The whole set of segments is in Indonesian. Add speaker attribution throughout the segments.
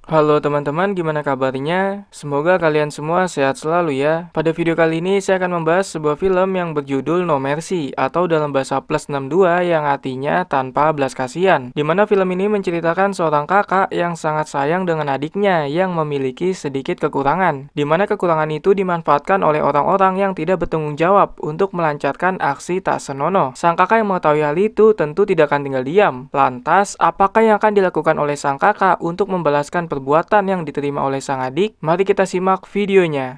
Speaker 1: Halo teman-teman, gimana kabarnya? Semoga kalian semua sehat selalu ya. Pada video kali ini saya akan membahas sebuah film yang berjudul No Mercy atau dalam bahasa Plus 62 yang artinya tanpa belas kasihan. Dimana film ini menceritakan seorang kakak yang sangat sayang dengan adiknya yang memiliki sedikit kekurangan. Dimana kekurangan itu dimanfaatkan oleh orang-orang yang tidak bertanggung jawab untuk melancarkan aksi tak senonoh. Sang kakak yang mengetahui hal itu tentu tidak akan tinggal diam. Lantas, apakah yang akan dilakukan oleh sang kakak untuk membalaskan perbuatan yang diterima oleh sang adik? Mari kita simak videonya.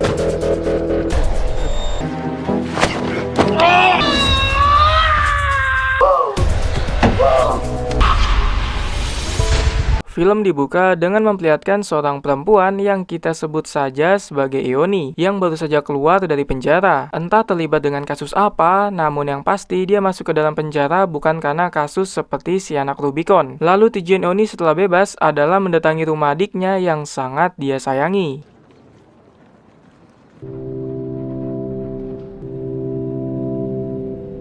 Speaker 1: Film dibuka dengan memperlihatkan seorang perempuan yang kita sebut saja sebagai Eoni yang baru saja keluar dari penjara. Entah terlibat dengan kasus apa, namun yang pasti dia masuk ke dalam penjara bukan karena kasus seperti si anak Rubicon. Lalu tujuan Eoni setelah bebas adalah mendatangi rumah adiknya yang sangat dia sayangi.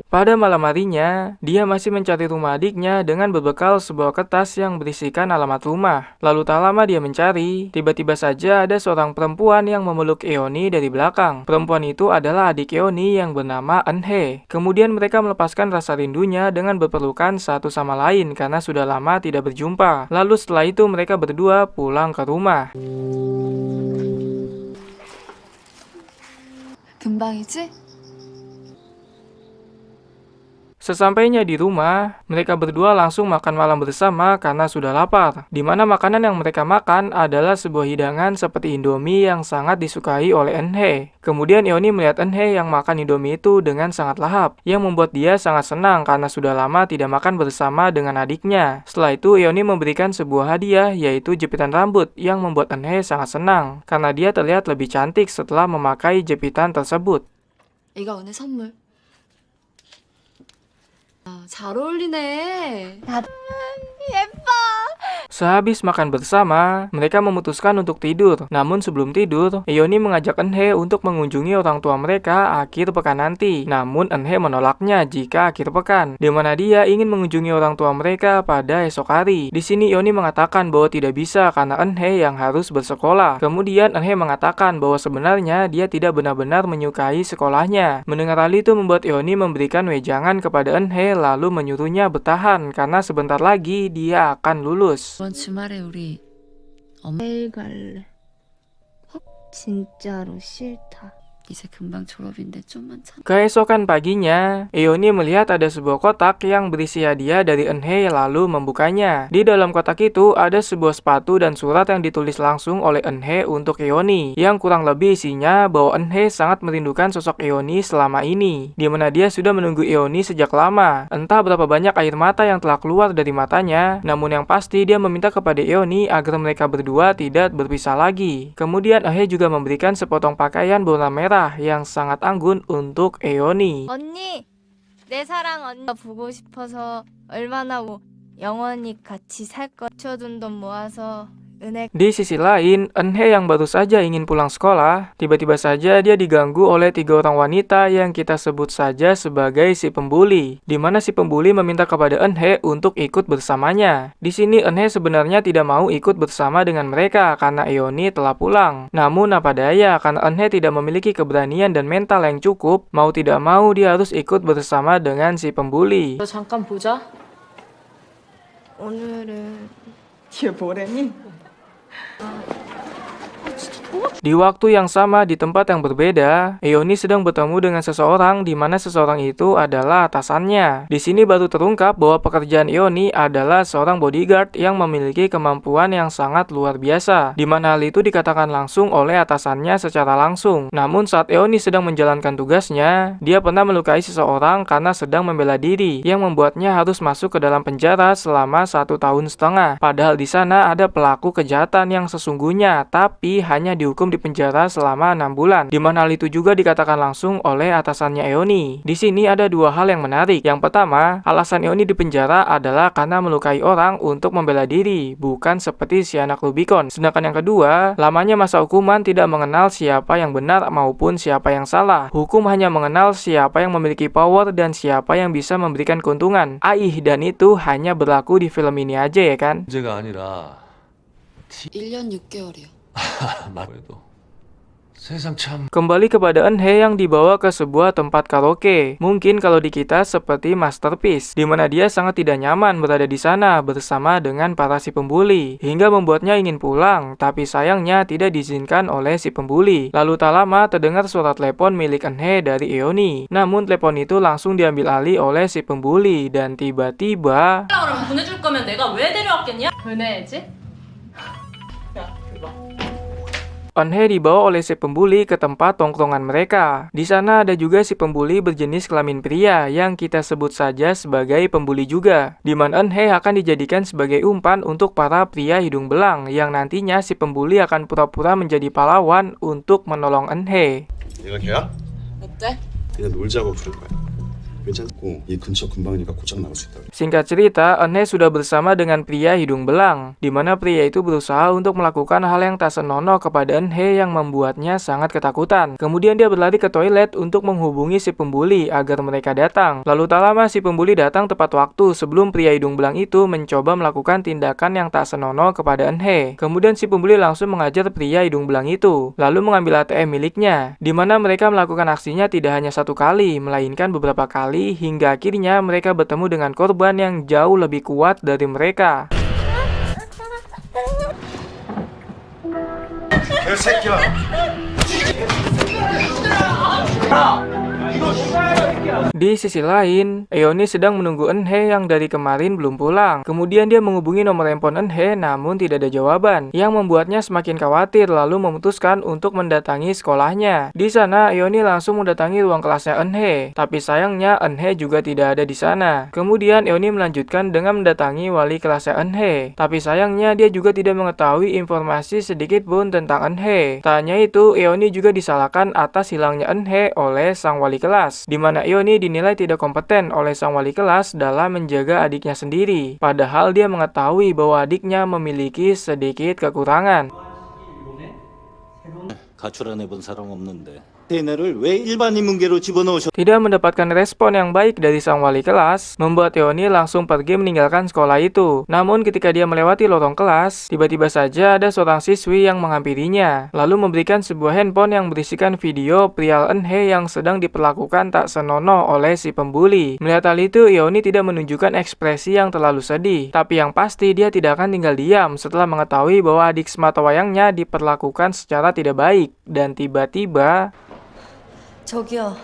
Speaker 1: Pada malam harinya, dia masih mencari rumah adiknya dengan berbekal sebuah kertas yang berisikan alamat rumah. Lalu tak lama dia mencari, tiba-tiba saja ada seorang perempuan yang memeluk Eoni dari belakang. Perempuan itu adalah adik Eoni yang bernama Eunhye. Kemudian mereka melepaskan rasa rindunya dengan berpelukan satu sama lain karena sudah lama tidak berjumpa. Lalu setelah itu mereka berdua pulang ke rumah.
Speaker 2: 금방이지?
Speaker 1: Sesampainya di rumah, mereka berdua langsung makan malam bersama karena sudah lapar. Di mana makanan yang mereka makan adalah sebuah hidangan seperti Indomie yang sangat disukai oleh Eunhye. Kemudian Eoni melihat Eunhye yang makan Indomie itu dengan sangat lahap, yang membuat dia sangat senang karena sudah lama tidak makan bersama dengan adiknya. Setelah itu Eoni memberikan sebuah hadiah yaitu jepitan rambut yang membuat Eunhye sangat senang karena dia terlihat lebih cantik setelah memakai jepitan tersebut.
Speaker 2: 이거 오늘 선물. 잘 어울리네. 예뻐.
Speaker 1: Sehabis makan bersama, mereka memutuskan untuk tidur. Namun sebelum tidur, Eoni mengajak Eunhye untuk mengunjungi orang tua mereka akhir pekan nanti. Namun Eunhye menolaknya jika akhir pekan, di mana dia ingin mengunjungi orang tua mereka pada esok hari. Di sini Eoni mengatakan bahwa tidak bisa karena Eunhye yang harus bersekolah. Kemudian Eunhye mengatakan bahwa sebenarnya dia tidak benar-benar menyukai sekolahnya. Mendengar hal itu membuat Eoni memberikan wejangan kepada Eunhye lalu menyuruhnya bertahan karena sebentar lagi dia akan lulus.
Speaker 2: 이번 주말에 우리
Speaker 3: 내일 갈래. 진짜로 싫다.
Speaker 2: 이제 금방 졸업인데 좀만 참.
Speaker 1: Keesokan paginya, Eoni melihat ada sebuah kotak yang berisi hadiah dari Eunhye lalu membukanya. Di dalam kotak itu ada sebuah sepatu dan surat yang ditulis langsung oleh Eunhye untuk Eoni, yang kurang lebih isinya bahwa Eunhye sangat merindukan sosok Eoni selama ini, di mana dia sudah menunggu Eoni sejak lama. Entah berapa banyak air mata yang telah keluar dari matanya, namun yang pasti dia meminta kepada Eoni agar mereka berdua tidak berpisah lagi. Kemudian Eunhye juga memberikan sepotong pakaian berwarna merah yang sangat anggun untuk Eoni.
Speaker 3: 언니, 내 사랑 언니 보고 싶어서 얼마나 영원히 같이 살 거. 쳐둔 돈 모아서 은행.
Speaker 1: Di sisi lain, Eunhye yang baru saja ingin pulang sekolah, tiba-tiba saja dia diganggu oleh 3 orang wanita yang kita sebut saja sebagai si pembuli. Di mana si pembuli meminta kepada Eunhye untuk ikut bersamanya. Di sini Eunhye sebenarnya tidak mau ikut bersama dengan mereka karena Eoni telah pulang. Namun apa daya, karena Eunhye tidak memiliki keberanian dan mental yang cukup, mau tidak mau dia harus ikut bersama dengan si pembuli.
Speaker 4: 너 잠깐 보자.
Speaker 3: 오늘은
Speaker 4: 얘 뭐래니?
Speaker 1: Di waktu yang sama di tempat yang berbeda, Eoni sedang bertemu dengan seseorang di mana seseorang itu adalah atasannya. Di sini baru terungkap bahwa pekerjaan Eoni adalah seorang bodyguard yang memiliki kemampuan yang sangat luar biasa, di mana hal itu dikatakan langsung oleh atasannya secara langsung. Namun saat Eoni sedang menjalankan tugasnya, dia pernah melukai seseorang karena sedang membela diri, yang membuatnya harus masuk ke dalam penjara selama 1,5 tahun. Padahal di sana ada pelaku kejahatan yang sesungguhnya, tapi hanya dihukum di penjara selama 6 bulan, di mana hal itu juga dikatakan langsung oleh atasannya Eoni. Di sini ada 2 hal yang menarik. Yang pertama, alasan Eoni di penjara adalah karena melukai orang untuk membela diri, bukan seperti si anak Rubicon. Sedangkan yang kedua, lamanya masa hukuman tidak mengenal siapa yang benar maupun siapa yang salah. Hukum hanya mengenal siapa yang memiliki power dan siapa yang bisa memberikan keuntungan. Dan itu hanya berlaku di film ini aja ya kan?
Speaker 5: 문제가 아니라
Speaker 2: 1년 6개월이요.
Speaker 5: 말해도 세상 참.
Speaker 1: Kembali kepada Eunhae yang dibawa ke sebuah tempat karaoke. Mungkin kalau di kita seperti Masterpiece, di mana dia sangat tidak nyaman berada di sana bersama dengan para si pembuli, hingga membuatnya ingin pulang, tapi sayangnya tidak diizinkan oleh si pembuli. Lalu tak lama terdengar suara telepon milik Eunhae dari Eoni. Namun telepon itu langsung diambil alih oleh si pembuli dan tiba-tiba
Speaker 4: 그럼 보내줄 거면 내가 왜 데려왔겠냐? 보내야지. 야, 이거.
Speaker 1: Eunhae dibawa oleh si pembuli ke tempat tongkrongan mereka. Di sana ada juga si pembuli berjenis kelamin pria yang kita sebut saja sebagai pembuli juga. Di mana Eunhae akan dijadikan sebagai umpan untuk para pria hidung belang yang nantinya si pembuli akan pura-pura menjadi pahlawan untuk menolong Eunhae.
Speaker 6: 얘가 걔야?
Speaker 2: 어때?
Speaker 6: 그냥 놀자고 부른 거야. 괜찮고 이 근처 근방이니까 고장 나올 수 있다.
Speaker 1: Singkat cerita, Eunhae sudah bersama dengan pria hidung belang, di mana pria itu berusaha untuk melakukan hal yang tak senonoh kepada Eunhae yang membuatnya sangat ketakutan. Kemudian dia berlari ke toilet untuk menghubungi si pembuli agar mereka datang. Lalu tak lama si pembuli datang tepat waktu sebelum pria hidung belang itu mencoba melakukan tindakan yang tak senonoh kepada Eunhae. Kemudian si pembuli langsung mengajar pria hidung belang itu, lalu mengambil ATM miliknya, di mana mereka melakukan aksinya tidak hanya satu kali, melainkan beberapa kali, hingga akhirnya mereka bertemu dengan korban yang jauh lebih kuat dari mereka.
Speaker 6: 개새끼야.
Speaker 1: Di sisi lain, Eoni sedang menunggu Eunhae yang dari kemarin belum pulang. Kemudian dia menghubungi nomor handphone Eunhae namun tidak ada jawaban, yang membuatnya semakin khawatir lalu memutuskan untuk mendatangi sekolahnya. Di sana, Eoni langsung mendatangi ruang kelasnya Eunhae, tapi sayangnya Eunhae juga tidak ada di sana. Kemudian Eoni melanjutkan dengan mendatangi wali kelasnya Eunhae, tapi sayangnya dia juga tidak mengetahui informasi sedikit pun tentang Eunhae. Tak hanya itu, Eoni juga disalahkan atas hilangnya Eunhae oleh sang wali kelas, di mana Eoni dinilai tidak kompeten oleh sang wali kelas dalam menjaga adiknya sendiri, padahal dia mengetahui bahwa adiknya memiliki sedikit kekurangan.
Speaker 7: 가출해본 사람 없는데 대뇌를 왜 일반 인문계로 집어넣으셨?
Speaker 1: Tidak mendapatkan respon yang baik dari sang wali kelas, membuat Eoni langsung pergi meninggalkan sekolah itu. Namun ketika dia melewati lorong kelas, tiba-tiba saja ada seorang siswi yang menghampirinya, lalu memberikan sebuah handphone yang berisikan video pria Eunhae yang sedang diperlakukan tak senonoh oleh si pembuli. Melihat hal itu, Eoni tidak menunjukkan ekspresi yang terlalu sedih, tapi yang pasti dia tidak akan tinggal diam setelah mengetahui bahwa adik sematawayangnya diperlakukan secara tidak baik. Dan tiba-tiba
Speaker 2: 저기요.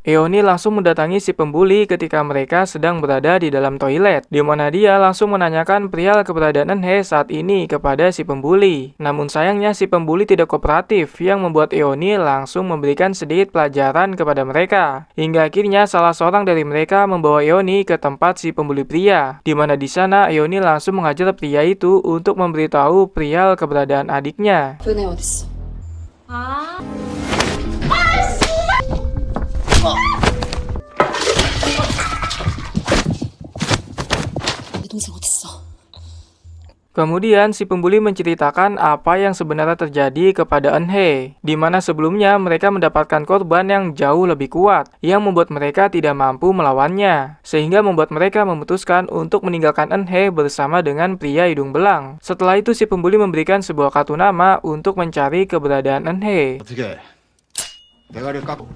Speaker 1: Eoni langsung mendatangi si pembuli ketika mereka sedang berada di dalam toilet, di mana dia langsung menanyakan perihal keberadaan Eunhae saat ini kepada si pembuli. Namun sayangnya si pembuli tidak kooperatif, yang membuat Eoni langsung memberikan sedikit pelajaran kepada mereka. Hingga akhirnya salah seorang dari mereka membawa Eoni ke tempat si pembuli pria, di mana di sana Eoni langsung mengajar pria itu untuk memberitahu perihal keberadaan adiknya.
Speaker 2: 은혜 어딨어? 내 동생 어딨어?
Speaker 1: Kemudian si pembuli menceritakan apa yang sebenarnya terjadi kepada Eunhae, di mana sebelumnya mereka mendapatkan korban yang jauh lebih kuat, yang membuat mereka tidak mampu melawannya, sehingga membuat mereka memutuskan untuk meninggalkan Eunhae bersama dengan pria hidung belang. Setelah itu si pembuli memberikan sebuah kartu nama untuk mencari keberadaan Eunhae.
Speaker 6: 어떻게? 대가리 깎고.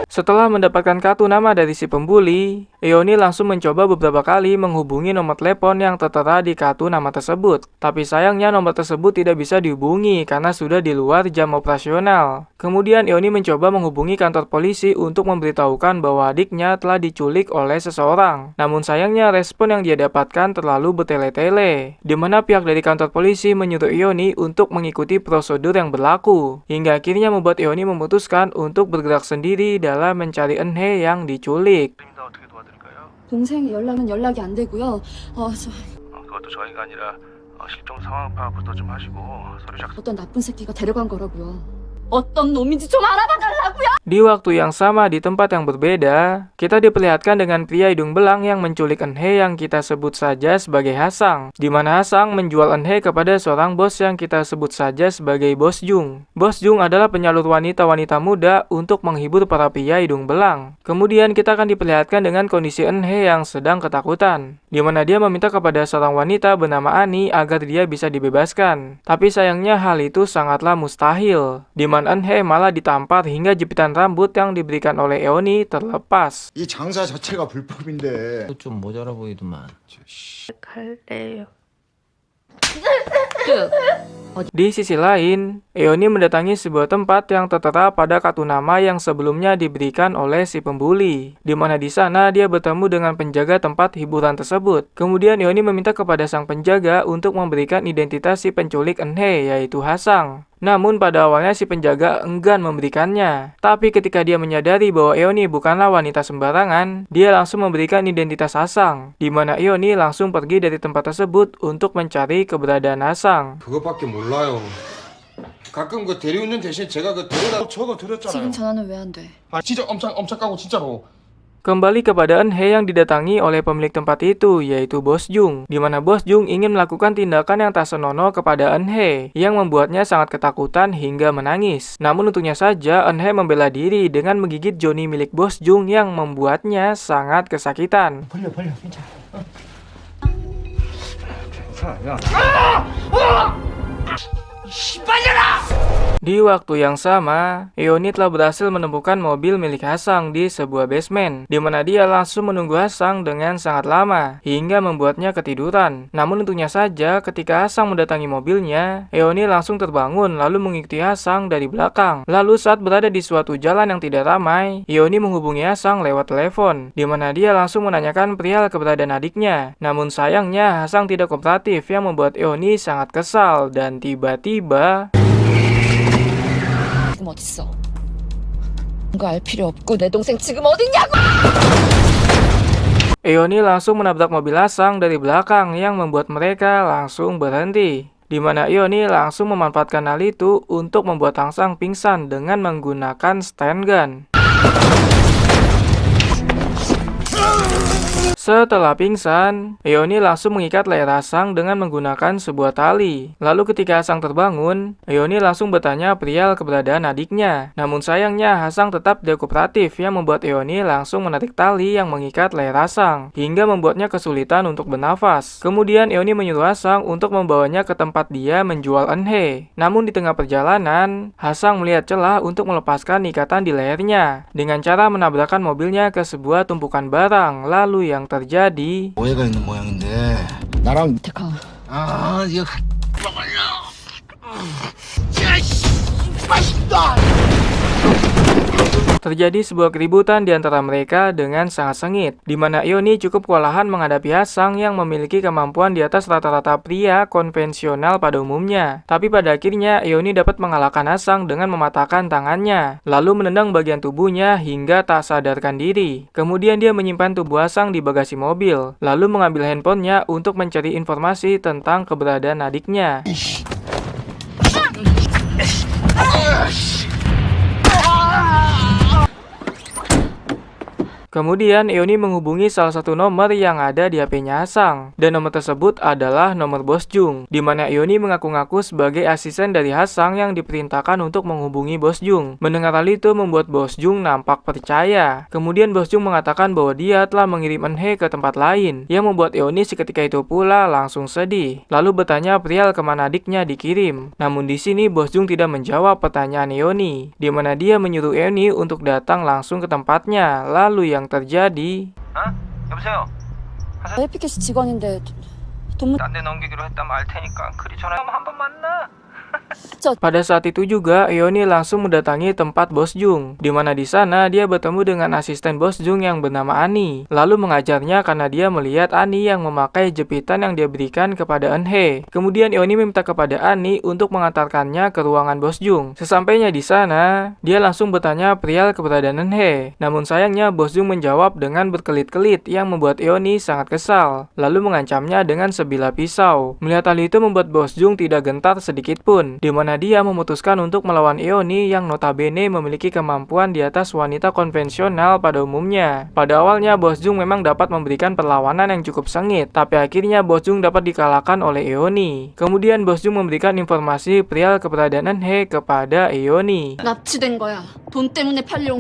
Speaker 1: Setelah mendapatkan kartu nama dari si pembuli, Eoni langsung mencoba beberapa kali menghubungi nomor telepon yang tertera di kartu nama tersebut. Tapi sayangnya nomor tersebut tidak bisa dihubungi karena sudah di luar jam operasional. Kemudian Eoni mencoba menghubungi kantor polisi untuk memberitahukan bahwa adiknya telah diculik oleh seseorang. Namun sayangnya respon yang dia dapatkan terlalu bertele-tele, di mana pihak dari kantor polisi menyuruh Eoni untuk mengikuti prosedur yang berlaku. Hingga akhirnya membuat Eoni memutuskan untuk bergerak sendiri dalam mencari Eunhae yang diculik.
Speaker 2: 동생 연락이 안 되고요.
Speaker 8: 그것도 저희가 아니라 실종 상황 파악부터 좀 하시고 서류 작성.
Speaker 2: 어떤 나쁜 새끼가 데려간 거라고요. 어떤 놈인지 좀 알아봐 달라고요.
Speaker 1: Di waktu yang sama di tempat yang berbeda, kita diperlihatkan dengan pria hidung belang yang menculik Eunhye yang kita sebut saja sebagai Hasang, di mana Hasang menjual Eunhye kepada seorang bos yang kita sebut saja sebagai Bos Jung. Bos Jung adalah penyalur wanita-wanita muda untuk menghibur para pria hidung belang. Kemudian kita akan diperlihatkan dengan kondisi Eunhye yang sedang ketakutan, di mana dia meminta kepada seorang wanita bernama Ani agar dia bisa dibebaskan. Tapi sayangnya hal itu sangatlah mustahil, di mana Eunhye malah ditampar hingga jepitan rambut yang diberikan oleh Eoni terlepas.
Speaker 9: 이 장사 자체가 불법인데.
Speaker 5: 좀 모자라 보이더만.
Speaker 1: Di sisi lain, Eoni mendatangi sebuah tempat yang tertera pada kartu nama yang sebelumnya diberikan oleh si pembuli, di mana di sana dia bertemu dengan penjaga tempat hiburan tersebut. Kemudian Eoni meminta kepada sang penjaga untuk memberikan identitas si penculik Eunhye, yaitu Hasang. Namun pada awalnya si penjaga enggan memberikannya. Tapi ketika dia menyadari bahwa Eoni bukanlah wanita sembarangan, dia langsung memberikan identitas Hasang, di mana Eoni langsung pergi dari tempat tersebut untuk mencari keberadaan Hasang.
Speaker 9: 그것밖에 몰라요. 가끔 그 대리운전 대신 제가 그 데려다 적어 드렸잖아요.
Speaker 2: 지금 전화는 왜 안 돼?
Speaker 9: 아 진짜 엄청 까고 진짜로.
Speaker 1: Kembali kepada Eunhye yang didatangi oleh pemilik tempat itu, yaitu Bos Jung, di mana Bos Jung ingin melakukan tindakan yang tak senonoh kepada Eunhye, yang membuatnya sangat ketakutan hingga menangis. Namun untungnya saja Eunhye membela diri dengan menggigit Johnny milik Bos Jung yang membuatnya sangat kesakitan. Di waktu yang sama, Eoni telah berhasil menemukan mobil milik Hasang di sebuah basement, di mana dia langsung menunggu Hasang dengan sangat lama, hingga membuatnya ketiduran. Namun untungnya saja, ketika Hasang mendatangi mobilnya, Eoni langsung terbangun lalu mengikuti Hasang dari belakang. Lalu saat berada di suatu jalan yang tidak ramai, Eoni menghubungi Hasang lewat telepon, di mana dia langsung menanyakan perihal keberadaan adiknya. Namun sayangnya, Hasang tidak kooperatif yang membuat Eoni sangat kesal, dan tiba-tiba
Speaker 2: 지금 어딨어? 그거 알 필요 없고 내 동생 지금 어딨냐고!
Speaker 1: Eoni langsung menabrak mobil Hasang dari belakang yang membuat mereka langsung berhenti. Di mana Eoni langsung memanfaatkan hal itu untuk membuat Hasang pingsan dengan menggunakan stand gun. Setelah pingsan, Eoni langsung mengikat leher Hasang dengan menggunakan sebuah tali. Lalu ketika Hasang terbangun, Eoni langsung bertanya perihal keberadaan adiknya. Namun sayangnya Hasang tetap tidak kooperatif yang membuat Eoni langsung menarik tali yang mengikat leher Hasang, hingga membuatnya kesulitan untuk bernafas. Kemudian Eoni menyuruh Hasang untuk membawanya ke tempat dia menjual Eunhye. Namun di tengah perjalanan, Hasang melihat celah untuk melepaskan ikatan di lehernya dengan cara menabrakkan mobilnya ke sebuah tumpukan barang. Lalu yang terjadi,
Speaker 9: 오해가 있는 모양인데 나랑
Speaker 2: 대카.
Speaker 9: 아 이거
Speaker 1: terjadi sebuah keributan di antara mereka dengan sangat sengit, di mana Eoni cukup kewalahan menghadapi Hasang yang memiliki kemampuan di atas rata-rata pria konvensional pada umumnya. Tapi pada akhirnya Eoni dapat mengalahkan Hasang dengan mematahkan tangannya, lalu menendang bagian tubuhnya hingga tak sadarkan diri. Kemudian dia menyimpan tubuh Hasang di bagasi mobil, lalu mengambil handphonenya untuk mencari informasi tentang keberadaan adiknya. Kemudian Eoni menghubungi salah satu nomor yang ada di HP-nya Hasang, dan nomor tersebut adalah nomor Bos Jung, di mana Eoni mengaku-ngaku sebagai asisten dari Hasang yang diperintahkan untuk menghubungi Bos Jung. Mendengar hal itu membuat Bos Jung nampak percaya. Kemudian Bos Jung mengatakan bahwa dia telah mengirim Eunhye ke tempat lain, yang membuat Eoni seketika itu pula langsung sedih, lalu bertanya perihal kemana adiknya dikirim. Namun di sini Bos Jung tidak menjawab pertanyaan Eoni, di mana dia menyuruh Eoni untuk datang langsung ke tempatnya. Lalu yang terjadi,
Speaker 8: 여보세요?
Speaker 2: 에피캐시 직원인데 돈
Speaker 8: 딴 데 넘기기로 했다면 알 테니까 그리 전화 한번 만나.
Speaker 1: pada saat itu juga Eoni langsung mendatangi tempat Bos Jung, di mana di sana dia bertemu dengan asisten Bos Jung yang bernama Ani, lalu mengajarnya karena dia melihat Ani yang memakai jepitan yang dia berikan kepada Eunhye. Kemudian Eoni meminta kepada Ani untuk mengantarkannya ke ruangan Bos Jung. Sesampainya di sana, dia langsung bertanya perihal keberadaan Eunhye. Namun sayangnya Bos Jung menjawab dengan berkelit-kelit yang membuat Eoni sangat kesal, lalu mengancamnya dengan sebilah pisau. Melihat hal itu membuat Bos Jung tidak gentar sedikit pun, di mana dia memutuskan untuk melawan Eoni yang notabene memiliki kemampuan di atas wanita konvensional pada umumnya. Pada awalnya Bos Jung memang dapat memberikan perlawanan yang cukup sengit, tapi akhirnya Bos Jung dapat dikalahkan oleh Eoni. Kemudian Bos Jung memberikan informasi perihal keberadaan Eunhae kepada Eoni.
Speaker 2: 납치된 거야. 돈 때문에 팔려온.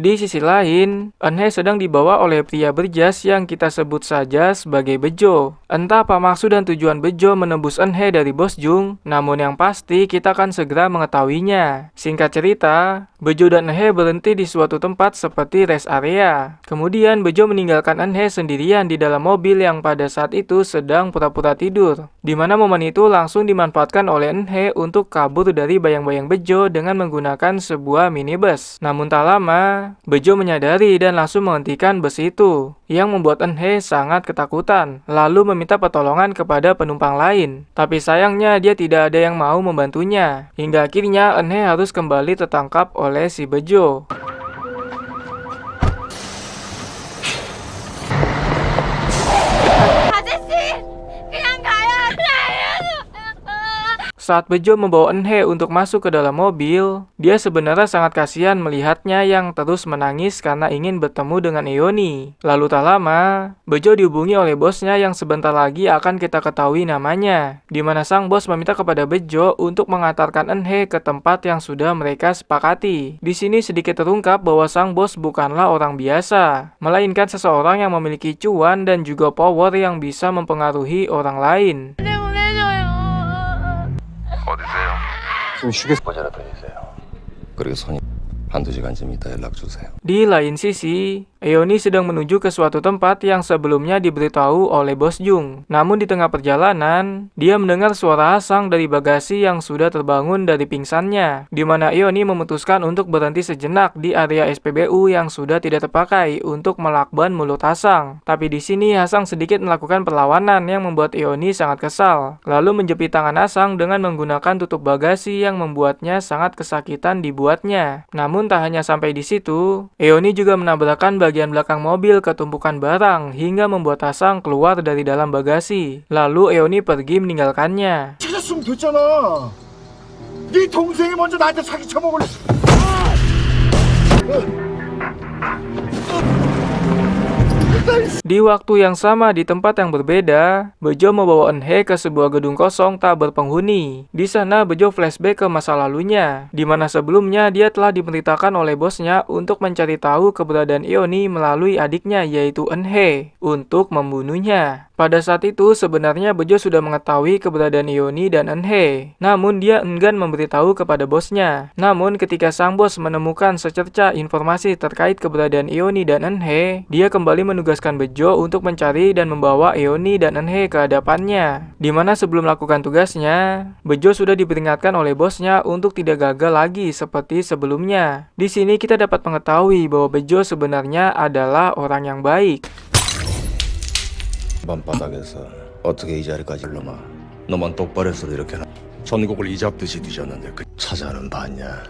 Speaker 1: Di sisi lain, Eunhae sedang dibawa oleh pria berjas yang kita sebut saja sebagai Bejo. Entah apa maksud dan tujuan Bejo menembus Eunhae dari Bos Jung, namun yang pasti kita akan segera mengetahuinya. Singkat cerita, Bejo dan Eunhae berhenti di suatu tempat seperti rest area. Kemudian Bejo meninggalkan Eunhae sendirian di dalam mobil yang pada saat itu sedang pura-pura tidur. Di mana momen itu langsung dimanfaatkan oleh Eunhae untuk kabur dari bayang-bayang Bejo dengan menggunakan sebuah minibus. Namun tak lama, Bejo menyadari dan langsung menghentikan bus itu, yang membuat Eunhae sangat ketakutan, lalu meminta pertolongan kepada penumpang lain. Tapi sayangnya dia tidak ada yang mau membantunya, hingga akhirnya Eunhae harus kembali tertangkap oleh si Bejo. Saat Bejo membawa Eunhae untuk masuk ke dalam mobil, dia sebenarnya sangat kasihan melihatnya yang terus menangis karena ingin bertemu dengan Eoni. Lalu tak lama, Bejo dihubungi oleh bosnya yang sebentar lagi akan kita ketahui namanya, di mana sang bos meminta kepada Bejo untuk mengantarkan Eunhae ke tempat yang sudah mereka sepakati. Di sini sedikit terungkap bahwa sang bos bukanlah orang biasa, melainkan seseorang yang memiliki cuan dan juga power yang bisa mempengaruhi orang lain.
Speaker 8: 어디세요?
Speaker 5: 좀 쉬겠어. 거자라 다니세요. 그리고 손님 한두 시간쯤 있다 연락 주세요.
Speaker 1: Di lain sisi, Eoni sedang menuju ke suatu tempat yang sebelumnya diberitahu oleh Bos Jung. Namun di tengah perjalanan, dia mendengar suara asang dari bagasi yang sudah terbangun dari pingsannya, di mana Eoni memutuskan untuk berhenti sejenak di area SPBU yang sudah tidak terpakai untuk melakban mulut Asang. Tapi di sini Asang sedikit melakukan perlawanan yang membuat Eoni sangat kesal, lalu menjepit tangan Asang dengan menggunakan tutup bagasi yang membuatnya sangat kesakitan dibuatnya. Namun tak hanya sampai di situ, Eoni juga menabrakkan bagian belakang mobil ke tumpukan barang hingga membuat Asang keluar dari dalam bagasi. Lalu Eoni pergi meninggalkannya.
Speaker 9: 찾았으면 됐잖아. 네 동생이 먼저 나한테 사기 쳐먹을래.
Speaker 1: Di waktu yang sama di tempat yang berbeda, Bejo membawa Eunhae ke sebuah gedung kosong tak berpenghuni. Di sana Bejo flashback ke masa lalunya, di mana sebelumnya dia telah diperintahkan oleh bosnya untuk mencari tahu keberadaan Eoni melalui adiknya yaitu Eunhae untuk membunuhnya. Pada saat itu sebenarnya Bejo sudah mengetahui keberadaan Eoni dan Eunhae, namun dia enggan memberitahu kepada bosnya. Namun ketika sang bos menemukan secerca informasi terkait keberadaan Eoni dan Eunhae, dia kembali menugaskan Bejo untuk mencari dan membawa Eoni dan Eunhae ke hadapannya. Di mana sebelum melakukan tugasnya, Bejo sudah diperingatkan oleh bosnya untuk tidak gagal lagi seperti sebelumnya. Di sini kita dapat mengetahui bahwa Bejo sebenarnya adalah orang yang baik.
Speaker 5: 밤바닥에서 어떻게 이 자리까지 올라마? 너만 똑바로 해서 이렇게 전국을 이잡듯이 뒤졌는데 그 찾아는 봤냐?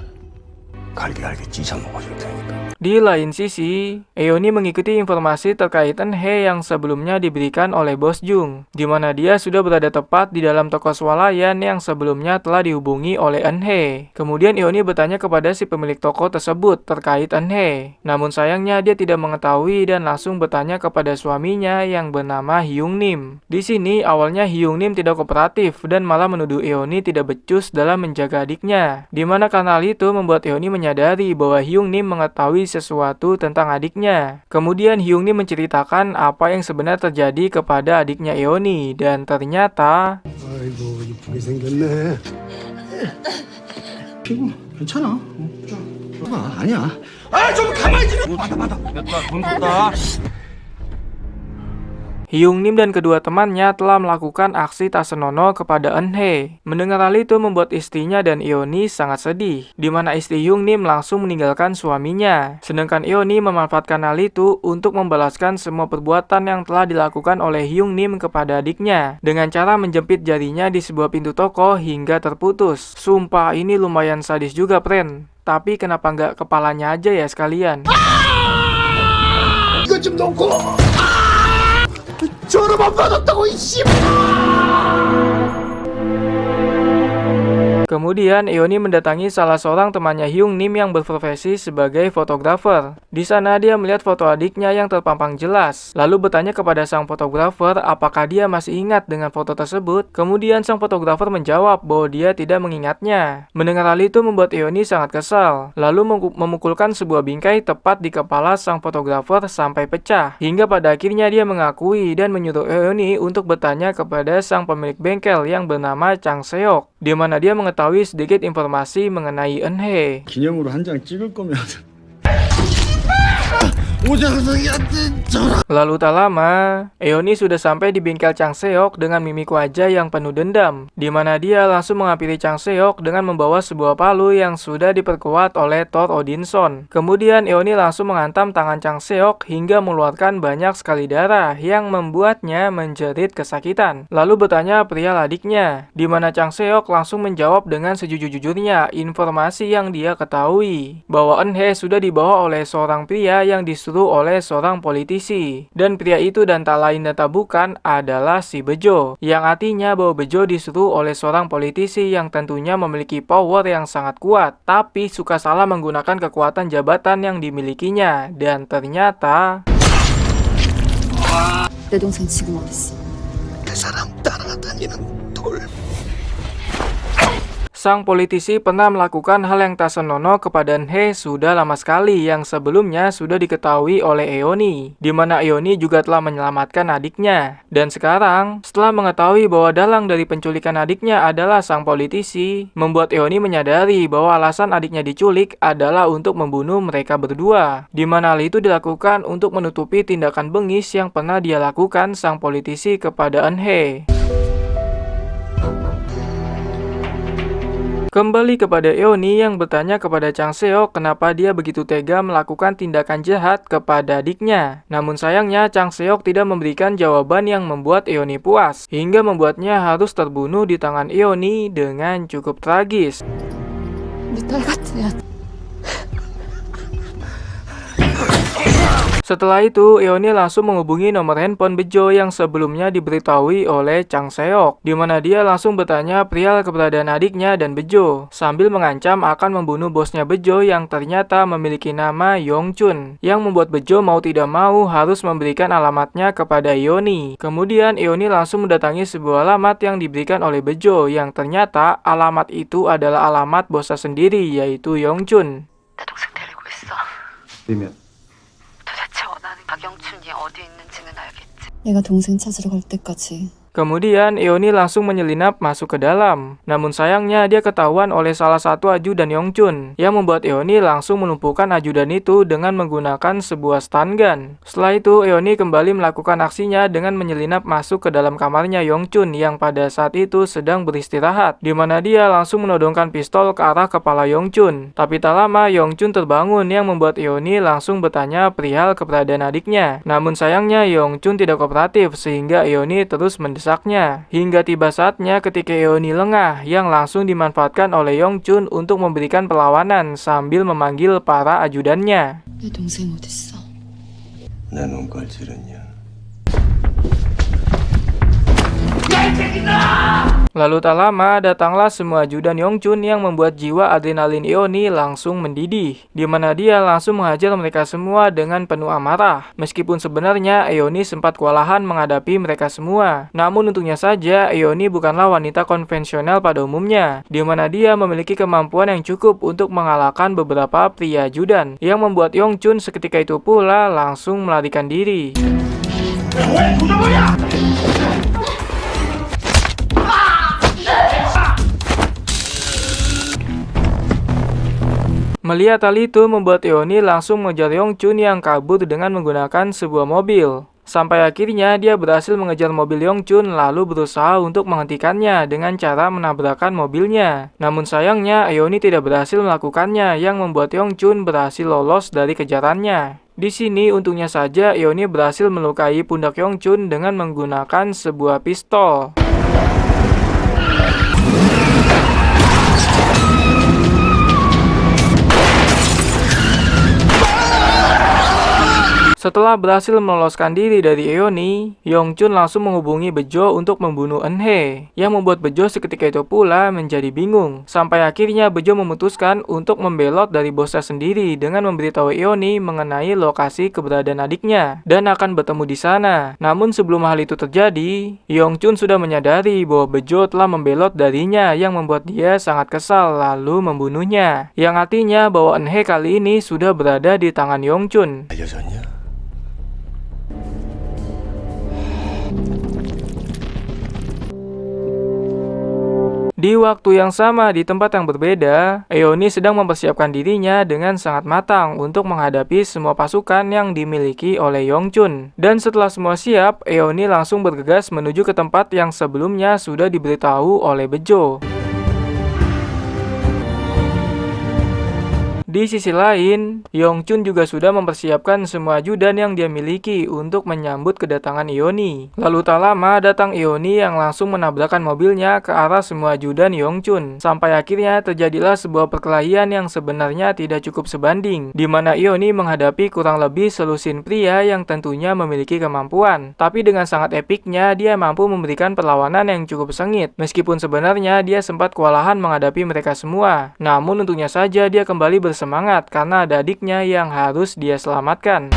Speaker 5: 갈게 찢어 먹어줄 테니까.
Speaker 1: Di lain sisi, Eoni mengikuti informasi terkait Eunhae yang sebelumnya diberikan oleh Bos Jung, di mana dia sudah berada tepat di dalam toko swalayan yang sebelumnya telah dihubungi oleh Eunhae. Kemudian Eoni bertanya kepada si pemilik toko tersebut terkait Eunhae. Namun sayangnya dia tidak mengetahui dan langsung bertanya kepada suaminya yang bernama Hyung Nim. Di sini awalnya Hyung Nim tidak kooperatif dan malah menuduh Eoni tidak becus dalam menjaga adiknya. Di mana karena hal itu membuat Eoni menyadari bahwa Hyung Nim mengetahui sesuatu tentang adiknya. Kemudian Hyung Nim menceritakan apa yang sebenarnya terjadi kepada adiknya Eoni dan ternyata
Speaker 9: 아이고 이쁘게 생겼네. 피부 괜찮아. 아니야. 좀 가만히 좀. 받아.
Speaker 1: Hyung Nim dan kedua temannya telah melakukan aksi tak senonoh kepada Eunhae. Mendengar hal itu membuat istrinya dan Eoni sangat sedih, di mana istri Hyung Nim langsung meninggalkan suaminya. Sedangkan Eoni memanfaatkan hal itu untuk membalaskan semua perbuatan yang telah dilakukan oleh Hyung Nim kepada adiknya, dengan cara menjepit jarinya di sebuah pintu toko hingga terputus. Sumpah ini lumayan sadis juga, friend. Tapi kenapa nggak kepalanya aja ya sekalian?
Speaker 5: 이거 좀 놓고 저러만 받았다고 이 씨.
Speaker 1: Kemudian Eoni mendatangi salah seorang temannya Hyung Nim yang berprofesi sebagai fotografer. Di sana dia melihat foto adiknya yang terpampang jelas, lalu bertanya kepada sang fotografer apakah dia masih ingat dengan foto tersebut. Kemudian sang fotografer menjawab bahwa dia tidak mengingatnya. Mendengar hal itu membuat Eoni sangat kesal, lalu memukulkan sebuah bingkai tepat di kepala sang fotografer sampai pecah. Hingga pada akhirnya dia mengakui dan menyuruh Eoni untuk bertanya kepada sang pemilik bengkel yang bernama Chang Seok, di mana dia mengetahui sedikit informasi mengenai Eunhye.
Speaker 6: 기념으로 한 장 찍을 거면
Speaker 1: Lalu tak lama, Eoni sudah sampai di bengkel Chang Seok dengan mimik wajah yang penuh dendam, di mana dia langsung menghampiri Chang Seok dengan membawa sebuah palu yang sudah diperkuat oleh Thor Odinson. Kemudian Eoni langsung menghantam tangan Chang Seok hingga mengeluarkan banyak sekali darah yang membuatnya menjerit kesakitan. Lalu bertanya perihal adiknya, di mana Chang Seok langsung menjawab dengan sejujur-jujurnya informasi yang dia ketahui, bahwa Eunhye sudah dibawa oleh seorang pria yang disuruh oleh seorang politisi, dan pria itu dan tak lain dan tak bukan adalah si Bejo, yang artinya bahwa Bejo disuruh oleh seorang politisi yang tentunya memiliki power yang sangat kuat, tapi suka salah menggunakan kekuatan jabatan yang dimilikinya, dan ternyata
Speaker 2: 내 동생 지금 어딨어?
Speaker 5: 그 사람 따라다니는 돌.
Speaker 1: sang politisi pernah melakukan hal yang tak senonoh kepada Eunhye sudah lama sekali yang sebelumnya sudah diketahui oleh Eoni, di mana Eoni juga telah menyelamatkan adiknya. Dan sekarang, setelah mengetahui bahwa dalang dari penculikan adiknya adalah sang politisi, membuat Eoni menyadari bahwa alasan adiknya diculik adalah untuk membunuh mereka berdua, di mana hal itu dilakukan untuk menutupi tindakan bengis yang pernah dia lakukan sang politisi kepada Eunhye. Kembali kepada Eoni yang bertanya kepada Chang Seok kenapa dia begitu tega melakukan tindakan jahat kepada adiknya. Namun sayangnya Chang Seok tidak memberikan jawaban yang membuat Eoni puas, hingga membuatnya harus terbunuh di tangan Eoni dengan cukup tragis.
Speaker 2: 우리 딸 같은 애.
Speaker 1: Setelah itu, Eoni langsung menghubungi nomor handphone Bejo yang sebelumnya diberitahui oleh Chang Seok, di mana dia langsung bertanya perihal keberadaan adiknya dan Bejo, sambil mengancam akan membunuh bosnya Bejo yang ternyata memiliki nama Yongchun, yang membuat Bejo mau tidak mau harus memberikan alamatnya kepada Eoni. Kemudian Eoni langsung mendatangi sebuah alamat yang diberikan oleh Bejo, yang ternyata alamat itu adalah alamat bosnya sendiri, yaitu Yongchun.
Speaker 2: 내 동생 데리고 있어.
Speaker 6: 되면
Speaker 2: 도대체 원하는 박영춘이 어디 있는지는 알겠지. 내가 동생 찾으러 갈 때까지.
Speaker 1: Kemudian Eoni langsung menyelinap masuk ke dalam. Namun sayangnya dia ketahuan oleh salah satu ajudan Yongchun, yang membuat Eoni langsung melumpuhkan ajudan itu dengan menggunakan sebuah stun gun. Setelah itu Eoni kembali melakukan aksinya dengan menyelinap masuk ke dalam kamarnya Yongchun yang pada saat itu sedang beristirahat, di mana dia langsung menodongkan pistol ke arah kepala Yongchun. Tapi tak lama Yongchun terbangun yang membuat Eoni langsung bertanya perihal keberadaan adiknya. Namun sayangnya Yongchun tidak kooperatif sehingga Eoni terus mendesaknya, hingga tiba saatnya ketika Eoni lengah yang langsung dimanfaatkan oleh Yongchun untuk memberikan perlawanan sambil memanggil para ajudannya.
Speaker 2: 내 동생 어딨어?
Speaker 5: 내 눈깔 찌르냐?
Speaker 1: Lalu tak lama datanglah semua ajudan Yongchun yang membuat jiwa adrenalin Eoni langsung mendidih, di mana dia langsung menghajar mereka semua dengan penuh amarah. Meskipun sebenarnya Eoni sempat kewalahan menghadapi mereka semua, namun untungnya saja Eoni bukanlah wanita konvensional pada umumnya, di mana dia memiliki kemampuan yang cukup untuk mengalahkan beberapa pria ajudan, yang membuat Yongchun seketika itu pula langsung melarikan diri. Melihat hal itu membuat Eoni langsung mengejar Yongchun yang kabur dengan menggunakan sebuah mobil. Sampai akhirnya dia berhasil mengejar mobil Yongchun lalu berusaha untuk menghentikannya dengan cara menabrakkan mobilnya. Namun sayangnya Eoni tidak berhasil melakukannya yang membuat Yongchun berhasil lolos dari kejarannya. Di sini untungnya saja Eoni berhasil melukai pundak Yongchun dengan menggunakan sebuah pistol. Setelah berhasil meloloskan diri dari Eoni, Yongchun langsung menghubungi Bejo untuk membunuh Eunhye, yang membuat Bejo seketika itu pula menjadi bingung. Sampai akhirnya Bejo memutuskan untuk membelot dari bosnya sendiri dengan memberitahu Eoni mengenai lokasi keberadaan adiknya dan akan bertemu di sana. Namun sebelum hal itu terjadi, Yongchun sudah menyadari bahwa Bejo telah membelot darinya yang membuat dia sangat kesal lalu membunuhnya. Yang artinya bahwa Eunhye kali ini sudah berada di tangan Yongchun.
Speaker 5: 알려졌냐?
Speaker 1: Di waktu yang sama di tempat yang berbeda, Eoni sedang mempersiapkan dirinya dengan sangat matang untuk menghadapi semua pasukan yang dimiliki oleh Yongchun. Dan setelah semua siap, Eoni langsung bergegas menuju ke tempat yang sebelumnya sudah diberitahu oleh Bejo. Di sisi lain, Yongchun juga sudah mempersiapkan semua ajudan yang dia miliki untuk menyambut kedatangan Eoni. Lalu tak lama datang Eoni yang langsung menabrakkan mobilnya ke arah semua ajudan Yongchun. Sampai akhirnya terjadilah sebuah perkelahian yang sebenarnya tidak cukup sebanding, di mana Eoni menghadapi kurang lebih selusin pria yang tentunya memiliki kemampuan. Tapi dengan sangat epiknya, dia mampu memberikan perlawanan yang cukup sengit. Meskipun sebenarnya dia sempat kewalahan menghadapi mereka semua. Namun untungnya saja dia kembali bersemangat karena ada adiknya yang harus dia selamatkan.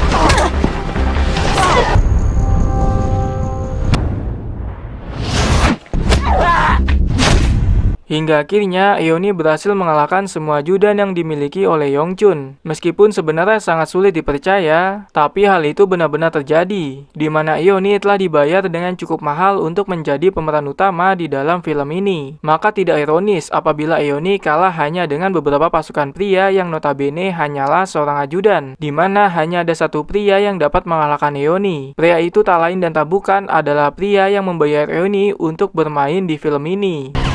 Speaker 1: Hingga akhirnya Eoni berhasil mengalahkan semua ajudan yang dimiliki oleh Yongchun. Meskipun sebenarnya sangat sulit dipercaya, tapi hal itu benar-benar terjadi, di mana Eoni telah dibayar dengan cukup mahal untuk menjadi pemeran utama di dalam film ini. Maka tidak ironis apabila Eoni kalah hanya dengan beberapa pasukan pria yang notabene hanyalah seorang ajudan, di mana hanya ada satu pria yang dapat mengalahkan Eoni. Pria itu tak lain dan tak bukan adalah pria yang membayar Eoni untuk bermain di film ini.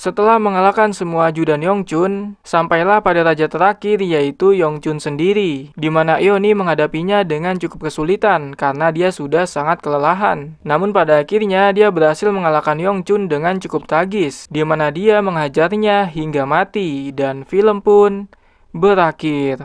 Speaker 1: Setelah mengalahkan semua ajudan Yongchun, sampailah pada raja terakhir yaitu Yongchun sendiri, di mana Eoni menghadapinya dengan cukup kesulitan karena dia sudah sangat kelelahan. Namun pada akhirnya dia berhasil mengalahkan Yongchun dengan cukup tragis, di mana dia menghajarnya hingga mati dan film pun berakhir.